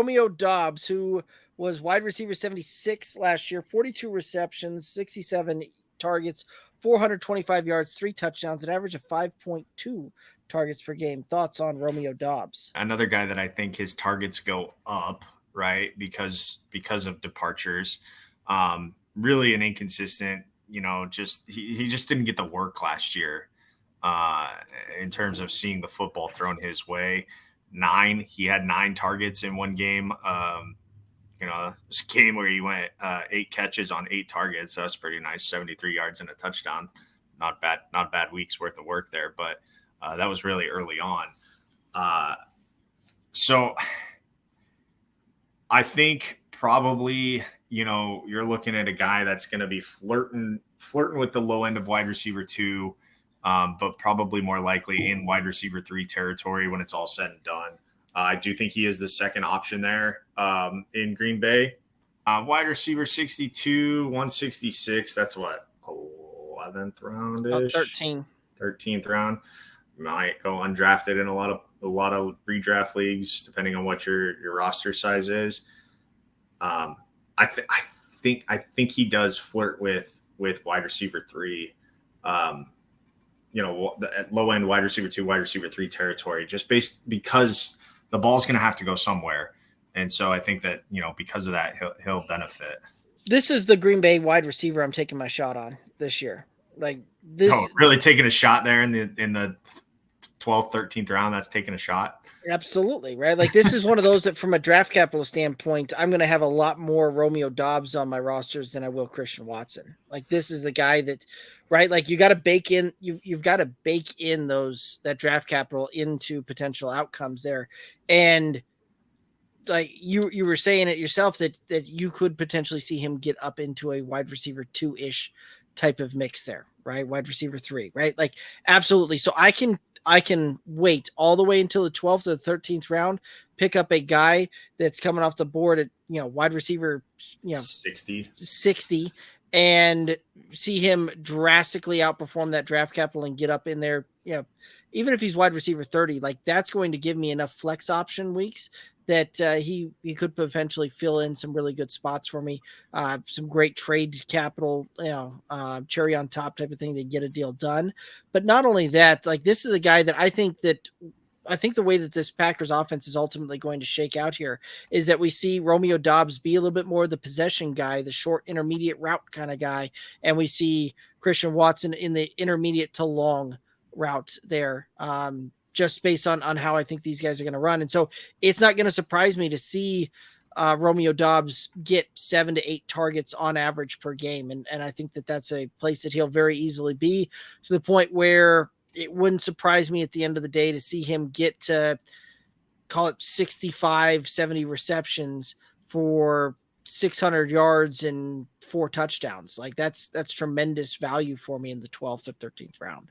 Romeo Doubs, who was wide receiver 76 last year, 42 receptions, 67 targets, 425 yards, 3 touchdowns, an average of 5.2 targets per game. Thoughts on Romeo Doubs? Another guy that I think his targets go up, right? Because of departures. Really an inconsistent, just he just didn't get the work last year uh, in terms of seeing the football thrown his way. He had 9 targets in one game. This game where he went 8 catches on 8 targets. That's pretty nice. 73 yards and a touchdown. Not bad week's worth of work there, but that was really early on. So I think probably, you're looking at a guy that's going to be flirting with the low end of wide receiver 2, but probably more likely in wide receiver 3 territory when it's all said and done. I do think he is the second option there in Green Bay. Wide receiver 62, 166. That's what, 11th round-ish? 13th round. Might go undrafted in a lot of redraft leagues, depending on what your roster size is. I think he does flirt with wide receiver 3. At low end wide receiver 2, wide receiver 3 territory, just because the ball's going to have to go somewhere. And so I think that, because of that, he'll benefit. This is the Green Bay wide receiver I'm taking my shot on this year. Like this, really taking a shot there in the 12th, 13th round. That's taking a shot. Absolutely, right? Like this is one of those that, from a draft capital standpoint, I'm going to have a lot more Romeo Doubs on my rosters than I will Christian Watson. Like this is the guy that, right? Like you got to bake in, you've got to bake in that draft capital into potential outcomes there, and like you were saying it yourself that you could potentially see him get up into a wide receiver 2-ish type of mix there, right? Wide receiver 3, right? Like absolutely. So I can wait all the way until the 12th or the 13th round, pick up a guy that's coming off the board at, wide receiver, 60 and see him drastically outperform that draft capital and get up in there. Even if he's wide receiver 30, like that's going to give me enough flex option weeks that he could potentially fill in some really good spots for me. Some great trade capital, cherry on top type of thing to get a deal done. But not only that, like this is a guy that I think the way that this Packers offense is ultimately going to shake out here is that we see Romeo Doubs be a little bit more the possession guy, the short intermediate route kind of guy. And we see Christian Watson in the intermediate to long route there. Just based on how I think these guys are going to run. And so it's not going to surprise me to see Romeo Doubs get 7 to 8 targets on average per game. And I think that that's a place that he'll very easily be, to the point where it wouldn't surprise me at the end of the day to see him get to, call it 65, 70 receptions for 600 yards and 4 touchdowns. Like that's tremendous value for me in the 12th or 13th round.